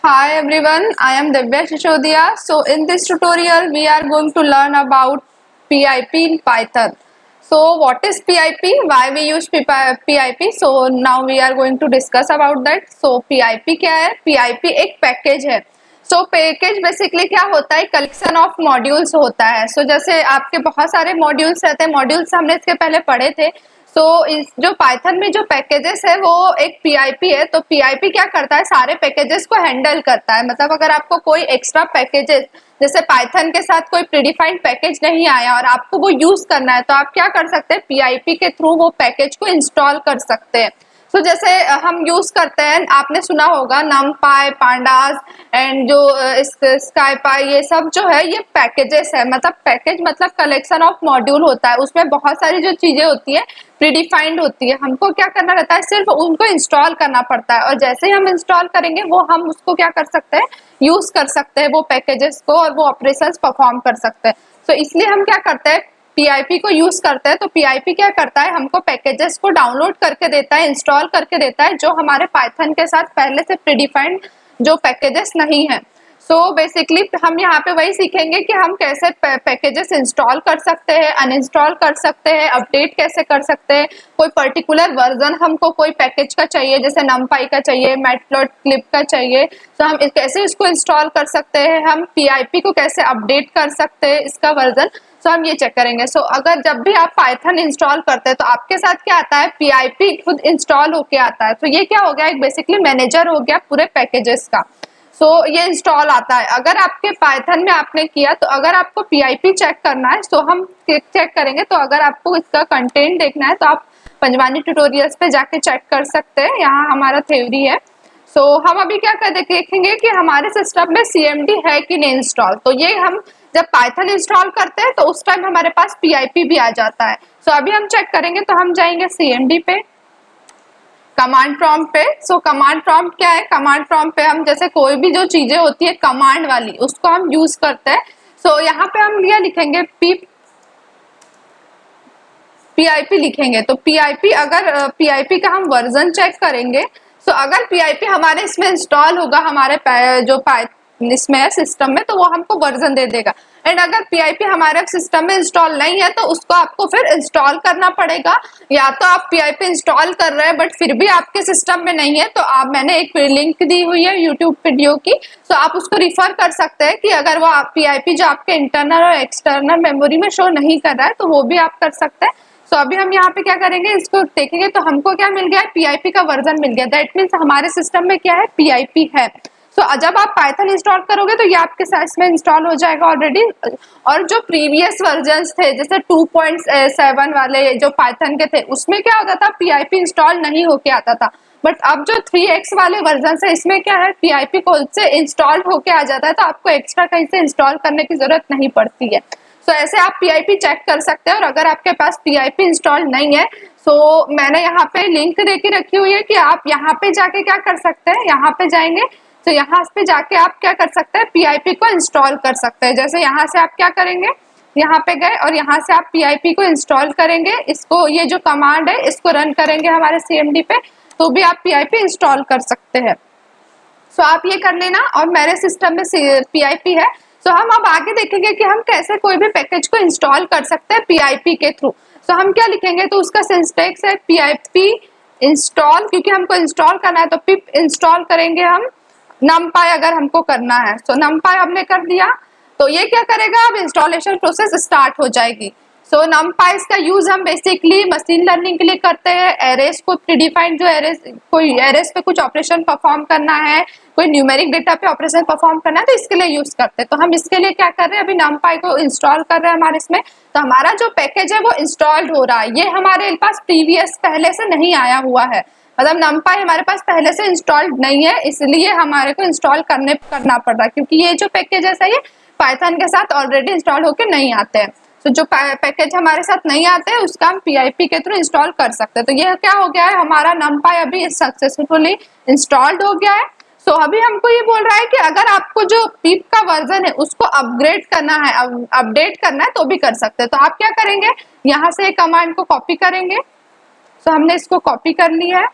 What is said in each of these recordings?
Hi everyone, I am Divya Shishodia. So in this tutorial we are going to learn about PIP in Python. So what is PIP? Why we use PIP? So now we are going to discuss about that. So PIP क्या है? PIP एक package है. सो package basically क्या होता है, collection of modules होता है. सो जैसे आपके बहुत सारे मॉड्यूल्स रहते हैं, मॉड्यूल्स हमने इसके पहले पढ़े थे. सो इस जो पाइथन में जो पैकेजेस है वो एक पीआईपी है. तो पीआईपी क्या करता है, सारे पैकेजेस को हैंडल करता है. मतलब अगर आपको कोई एक्स्ट्रा पैकेजेस, जैसे पाइथन के साथ कोई प्रीडिफाइंड पैकेज नहीं आया और आपको वो यूज करना है, तो आप क्या कर सकते हैं, पीआईपी के थ्रू वो पैकेज को इंस्टॉल कर सकते हैं. तो जैसे हम यूज करते हैं, आपने सुना होगा numpy, pandas एंड जो स्काईपाई, ये सब जो है ये पैकेजेस है. मतलब पैकेज मतलब कलेक्शन ऑफ मॉड्यूल होता है. उसमें बहुत सारी जो चीजें होती है प्रीडिफाइंड होती है. हमको क्या करना रहता है, सिर्फ उनको इंस्टॉल करना पड़ता है. और जैसे ही हम इंस्टॉल करेंगे वो हम उसको क्या कर सकते हैं, यूज कर सकते हैं वो पैकेजेस को, और वो ऑपरेशंस परफॉर्म कर सकते हैं. तो इसलिए हम क्या करते हैं, पीआईपी को यूज करते हैं. तो पीआईपी क्या करता है, हमको पैकेजेस को डाउनलोड करके देता है, इंस्टॉल करके देता है, जो हमारे पाइथन के साथ पहले से प्रीडिफाइंड जो पैकेजेस नहीं है. सो बेसिकली हम यहाँ पे वही सीखेंगे कि हम कैसे पैकेजेस इंस्टॉल कर सकते हैं, अनइंस्टॉल कर सकते हैं, अपडेट कैसे कर सकते हैं. कोई पर्टिकुलर वर्जन हमको कोई पैकेज का चाहिए, जैसे numpy का चाहिए, मैटप्लॉटलिब का चाहिए, तो हम कैसे इसको इंस्टॉल कर सकते हैं, हम पीआईपी को कैसे अपडेट कर सकते हैं इसका वर्जन. सो हम ये चेक करेंगे. सो अगर जब भी आप पाइथन इंस्टॉल करते हैं तो आपके साथ क्या आता है, पीआईपी खुद इंस्टॉल होके आता है. तो ये क्या हो गया, एक बेसिकली मैनेजर हो गया पूरे पैकेजेस का. सो ये इंस्टॉल आता है. अगर आपके पाइथन में आपने किया, तो अगर आपको पीआईपी चेक करना है तो हम चेक करेंगे. तो अगर आपको इसका कंटेंट देखना है तो आप पंजवानी ट्यूटोरियल्स पे जाके चेक कर सकते हैं. यहाँ हमारा थ्योरी है. सो हम अभी क्या कर देखेंगे कि हमारे सिस्टम में सीएमडी है कि नहीं इंस्टॉल. तो ये हम जब पाइथन इंस्टॉल करते हैं तो उस टाइम हमारे पास पीआईपी भी आ जाता है. सो अभी हम चेक करेंगे. तो हम जाएंगे सीएमडी पे, कमांड प्रॉम्प्ट पे. सो कमांड प्रॉम्प्ट क्या है, कमांड प्रॉम्प्ट पे हम जैसे कोई भी जो चीजें होती है कमांड वाली, उसको हम यूज करते हैं. सो यहाँ पे हम लिया लिखेंगे पीआईपी लिखेंगे. तो पीआईपी, अगर पीआईपी का हम वर्जन चेक करेंगे, सो अगर पीआईपी हमारे इसमें इंस्टॉल होगा, हमारे जो इसमें है सिस्टम में, तो वो हमको वर्जन दे देगा. एंड अगर पीआईपी हमारे सिस्टम में इंस्टॉल नहीं है तो उसको आपको फिर इंस्टॉल करना पड़ेगा. या तो आप पीआईपी इंस्टॉल कर रहे हैं बट फिर भी आपके सिस्टम में नहीं है, तो आप, मैंने एक लिंक दी हुई है यूट्यूब वीडियो की, तो आप उसको रिफर कर सकते हैं कि अगर वो पीआईपी जो आपके इंटरनल और एक्सटर्नल मेमोरी में शो नहीं कर रहा है तो वो भी आप कर सकते हैं. तो अभी हम यहाँ पे क्या करेंगे, इसको देखेंगे. तो हमको क्या मिल गया, पीआईपी का वर्जन मिल गया. दैट मीन्स हमारे सिस्टम में क्या है, पीआईपी है. सो जब आप पाइथन इंस्टॉल करोगे तो ये आपके साथ में इंस्टॉल हो जाएगा ऑलरेडी. और जो प्रीवियस वर्जन्स थे, जैसे 2.7 वाले जो पाइथन के थे, उसमें क्या होता था, पीआईपी इंस्टॉल नहीं होके आता था. बट अब जो 3x वाले वर्जन है, इसमें क्या है, पीआईपी खुद से इंस्टॉल होके आ जाता है. तो आपको एक्स्ट्रा कहीं से इंस्टॉल करने की जरूरत नहीं पड़ती है. तो ऐसे आप पीआईपी चेक कर सकते हैं. और अगर आपके पास पीआईपी इंस्टॉल नहीं है, तो मैंने यहाँ पे लिंक दे के रखी हुई है कि आप यहाँ पे जाके क्या कर सकते हैं, यहाँ पे जाएंगे. तो यहाँ पे जाके आप क्या कर सकते हैं, पीआईपी को इंस्टॉल कर सकते हैं. जैसे यहाँ से आप क्या करेंगे, यहाँ पे गए और यहाँ से आप पीआईपी को इंस्टॉल करेंगे. इसको, ये जो कमांड है इसको रन करेंगे हमारे सीएमडी पे, तो भी आप पीआईपी इंस्टॉल कर सकते हैं. सो आप ये कर लेना. और मेरे सिस्टम में पीआईपी है. सो हम अब आगे देखेंगे कि हम कैसे कोई भी पैकेज को इंस्टॉल कर सकते हैं पीआईपी के थ्रू. सो हम क्या लिखेंगे, तो उसका सिंटैक्स है पीआईपी इंस्टॉल, क्योंकि हमको इंस्टॉल करना है तो पिप इंस्टॉल करेंगे हम numpy अगर हमको करना है. सो numpy हमने कर दिया. तो ये क्या करेगा, अब इंस्टॉलेशन प्रोसेस स्टार्ट हो जाएगी. सो numpy का यूज हम बेसिकली मशीन लर्निंग के लिए करते हैं. एरेस को प्रीडिफाइंड, जो एरेस, कोई एरेस पे कुछ ऑपरेशन परफॉर्म करना है, कोई न्यूमेरिक डेटा पे ऑपरेशन परफॉर्म करना है, तो इसके लिए यूज करते हैं. तो हम इसके लिए क्या कर रहे हैं, अभी numpy को इंस्टॉल कर रहे हैं हमारे इसमें. तो हमारा जो पैकेज है वो इंस्टॉल्ड हो रहा है. ये हमारे पास प्रीवियस पहले से नहीं आया हुआ है, मतलब numpy हमारे पास पहले से इंस्टॉल्ड नहीं है, इसलिए हमारे को इंस्टॉल करना पड़ रहा है, क्योंकि ये जो पैकेज है ये पाइथन के साथ ऑलरेडी इंस्टॉल होके नहीं आते हैं. तो जो पैकेज हमारे साथ नहीं आते हैं उसका हम पीआईपी के थ्रू इंस्टॉल कर सकते हैं. तो ये क्या हो गया है, हमारा numpy अभी सक्सेसफुली इंस्टॉल्ड हो गया है. सो अभी हमको ये बोल रहा है कि अगर आपको जो पिप का वर्जन है उसको अपग्रेड करना है, अपडेट करना है, तो भी कर सकते हैं. तो आप क्या करेंगे, यहाँ से कमांड को कॉपी करेंगे. सो हमने इसको कॉपी कर लिया है.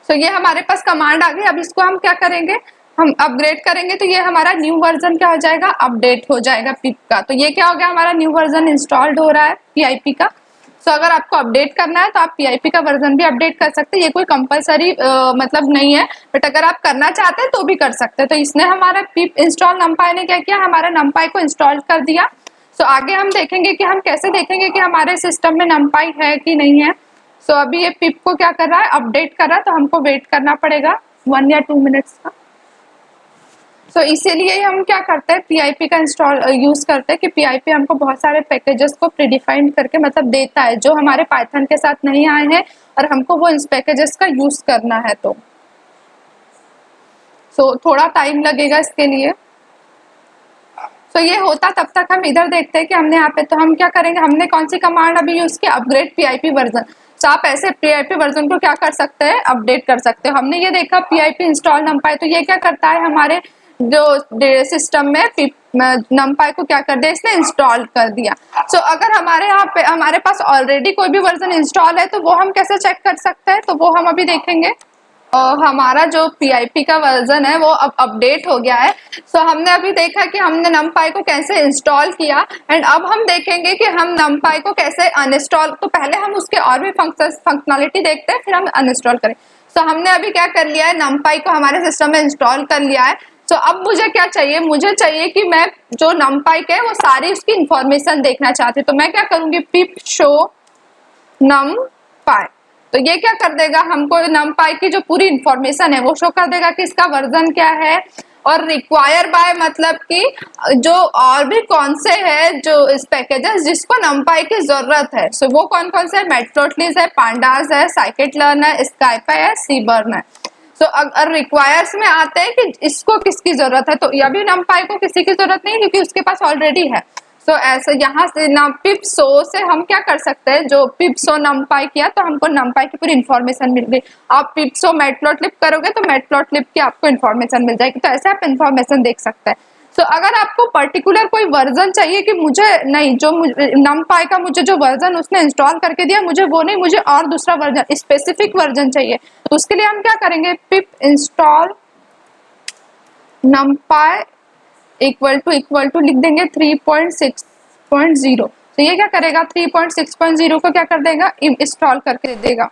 सो ये हमारे पास कमांड आ गई। अब इसको हम क्या करेंगे, हम अपग्रेड करेंगे तो ये हमारा न्यू वर्जन क्या हो जाएगा, अपडेट हो जाएगा पिप का। तो ये क्या हो गया, हमारा न्यू वर्जन इंस्टॉल्ड हो रहा है पीआईपी का। सो अगर आपको अपडेट करना है तो आप पीआईपी का वर्जन भी अपडेट कर सकते हैं, ये कोई कंपलसरी मतलब नहीं है, बट अगर आप करना चाहते हैं तो भी कर सकते हैं। तो इसने हमारा पिप इंस्टॉल नमपाई ने क्या किया, हमारा नमपाई को इंस्टॉल कर दिया। सो आगे हम देखेंगे कि हम कैसे देखेंगे कि हमारे सिस्टम में नमपाई है कि नहीं है। सो अभी ये पिप को क्या कर रहा है, अपडेट कर रहा है, तो हमको वेट करना पड़ेगा 1 या 2 मिनट्स का। सो इसीलिए हम क्या करते हैं, पीआईपी का इंस्टॉल यूज करते हैं कि पीआईपी हमको बहुत सारे पैकेजेस को प्रीडिफाइंड करके मतलब देता है जो हमारे पाइथन के साथ नहीं आए हैं और हमको वो इन पैकेजेस का यूज करना है। तो थोड़ा टाइम लगेगा इसके लिए। ये होता तब तक हम इधर देखते हैं कि हमने यहाँ पे, तो हम क्या करेंगे, हमने कौन सी कमांड अभी यूज की, अपग्रेड पीआईपी वर्जन। तो आप ऐसे पीआईपी वर्जन को क्या कर सकते हैं, अपडेट कर सकते हो। हमने ये देखा पीआईपी इंस्टॉल नमपाई, तो ये क्या करता है, हमारे जो सिस्टम में नमपाई को क्या कर दिया, इसने इंस्टॉल कर दिया। अगर हमारे यहाँ पे हमारे पास ऑलरेडी कोई भी वर्जन इंस्टॉल है तो वो हम कैसे चेक कर सकते हैं, तो वो हम अभी देखेंगे। हमारा जो पीआईपी का वर्जन है वो अब अपडेट हो गया है। हमने अभी देखा कि हमने नमपाई को कैसे इंस्टॉल किया, एंड अब हम देखेंगे कि हम नमपाई को कैसे अनइंस्टॉल, तो पहले हम उसके और भी फंक्शनलिटी देखते हैं, फिर हम अनइंस्टॉल करें। हमने अभी क्या कर लिया है, नमपाई को हमारे सिस्टम में इंस्टॉल कर लिया है। अब मुझे क्या चाहिए, मुझे चाहिए कि मैं जो नमपाई के वो सारी उसकी इंफॉर्मेशन देखना चाहती हूँ। तो मैं क्या करूंगी, पिप शो नमपाई, तो ये क्या कर देगा, हमको नमपाई की जो पूरी इंफॉर्मेशन है वो शो कर देगा कि इसका वर्जन क्या है, और रिक्वायर बाय मतलब कि जो और भी कौन से है जो इस पैकेजेस जिसको नमपाई की जरूरत है। वो कौन कौन से है, मैटप्लोटलिब है, पांडास है, साइकिट-लर्न है, स्काईपाई है, सीबर्न है। अगर रिक्वायर्स में आते हैं कि इसको किसकी जरूरत है, तो अभी नमपाई को किसी की जरूरत नहीं क्योंकि उसके पास ऑलरेडी है। ऐसे यहाँ से ना पिप शो से हम क्या कर सकते हैं, जो पिप शो नमपाई किया तो हमको नमपाई की पूरी इन्फॉर्मेशन मिल गई। आप पिप शो मैटप्लोटलिब करोगे तो मैटप्लोटलिब की आपको इन्फॉर्मेशन मिल जाएगी। तो ऐसे आप इन्फॉर्मेशन देख सकते हैं। अगर आपको पर्टिकुलर कोई वर्जन चाहिए कि मुझे नहीं, जो नमपाई का मुझे जो वर्जन उसने इंस्टॉल करके दिया मुझे वो नहीं, मुझे और दूसरा वर्जन, स्पेसिफिक वर्जन चाहिए, तो उसके लिए हम क्या करेंगे, pip install NumPy equal to लिख देंगे 3.6.0। तो ये क्या करेगा, 3.6.0 को क्या कर देगा, इंस्टॉल करके देगा।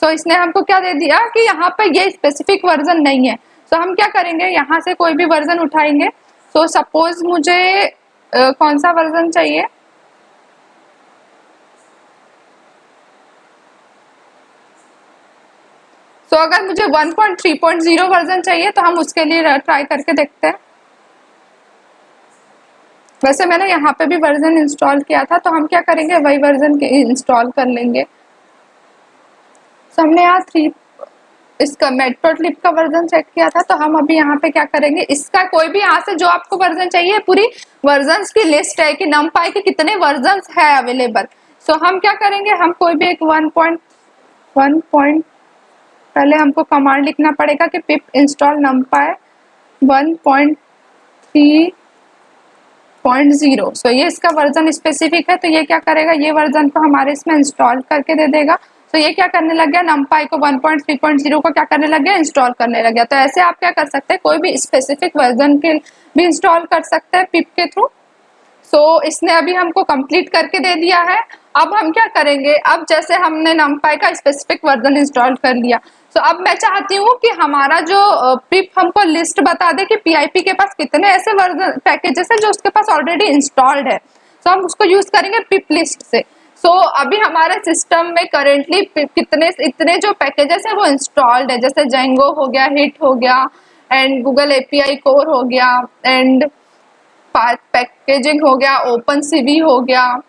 इसने हमको क्या दे दिया कि यहाँ पे ये स्पेसिफिक वर्जन नहीं है। हम क्या करेंगे, यहाँ से कोई भी वर्जन उठाएंगे। सपोज मुझे कौन सा वर्जन चाहिए, अगर मुझे 1.3.0 वर्जन चाहिए तो हम उसके लिए ट्राई करके देखते हैं। वैसे मैंने यहाँ पे भी वर्जन इंस्टॉल किया था, तो हम क्या करेंगे, वही वर्जन इंस्टॉल कर लेंगे। हमने यहाँ इसका मैटप्लोटलिब का वर्जन चेक किया था, तो हम अभी यहाँ पे क्या करेंगे, इसका कोई भी यहाँ से जो आपको वर्जन चाहिए, पूरी वर्जन्स की लिस्ट है कि नमपाई के कितने वर्जन्स है अवेलेबल। हम क्या करेंगे, हम कोई भी एक 1.1 पहले हमको कमांड लिखना पड़ेगा कि पिप इंस्टॉल नमपाई 1.3.0। ये इसका वर्जन स्पेसिफिक है, तो ये क्या करेगा, ये वर्जन को हमारे इसमें इंस्टॉल करके दे देगा। ये क्या करने लग गया, नमपाई को 1.3.0 को क्या करने लग गया, इंस्टॉल करने लग गया। तो ऐसे आप क्या कर सकते हैं, कोई भी स्पेसिफिक वर्जन के भी इंस्टॉल कर सकते हैं पिप के थ्रू। इसने अभी हमको कंप्लीट करके दे दिया है। अब हम क्या करेंगे, अब जैसे हमने नमपाई का स्पेसिफिक वर्जन इंस्टॉल कर लिया, अब मैं चाहती हूँ कि हमारा जो पिप हमको लिस्ट बता दे कि पीआईपी के पास कितने ऐसे वर्जन पैकेजेस है जो उसके पास ऑलरेडी इंस्टॉल्ड है। हम उसको यूज करेंगे पिप लिस्ट से। अभी हमारे सिस्टम में करेंटली कितने इतने जो पैकेजेस है वो इंस्टॉल्ड है, जैसे जेंगो हो गया, हिट हो गया, एंड गूगल एपीआई कोर हो गया, एंड पैकेजिंग हो गया, ओपन सीवी हो गया,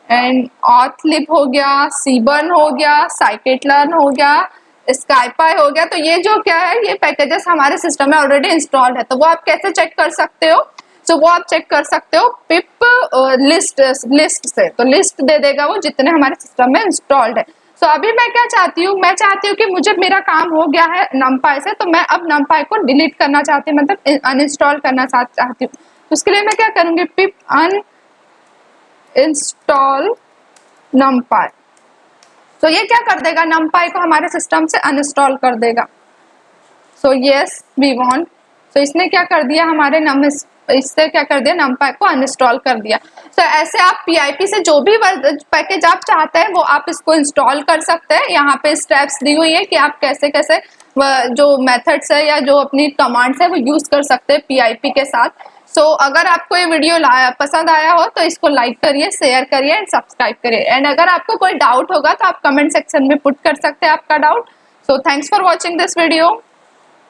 एंड ऑथलिब हो गया, सीबर्न हो गया, साइकिट-लर्न हो गया, स्काईपाई हो गया। तो ये जो क्या है, ये पैकेजेस हमारे सिस्टम में ऑलरेडी इंस्टॉल्ड है। तो वो आप कैसे चेक कर सकते हो, वो आप चेक कर सकते हो पिप लिस्ट से। तो लिस्ट दे देगा वो जितने हमारे सिस्टम में इंस्टॉल्ड है। अभी मैं क्या चाहती हूँ, मैं चाहती हूँ कि मुझे मेरा काम हो गया है नमपाई से, तो मैं अब नमपाई को डिलीट करना चाहती हूँ, मतलब अनइंस्टॉल करना चाहती हूँ। उसके लिए मैं क्या करूंगी, पिप अनइंस्टॉल नमपाई। तो ये क्या कर देगा, numpy को हमारे सिस्टम से अनइंस्टॉल कर देगा। सो यस वी वांट, तो इसने क्या कर दिया, हमारे इससे क्या कर दिया, numpy को अनइंस्टॉल कर दिया। तो ऐसे आप PIP से जो भी पैकेज आप चाहते हैं वो आप इसको इंस्टॉल कर सकते हैं। यहाँ पे स्टेप्स दी हुई है कि आप कैसे कैसे जो मेथड्स है या जो अपनी कमांड्स है वो यूज कर सकते हैं PIP के साथ। सो अगर आपको ये वीडियो पसंद आया हो तो इसको लाइक करिए, शेयर करिए एंड सब्सक्राइब करिए। एंड अगर आपको कोई डाउट होगा तो आप कमेंट सेक्शन में पुट कर सकते हैं आपका doubt. So thanks for watching this video.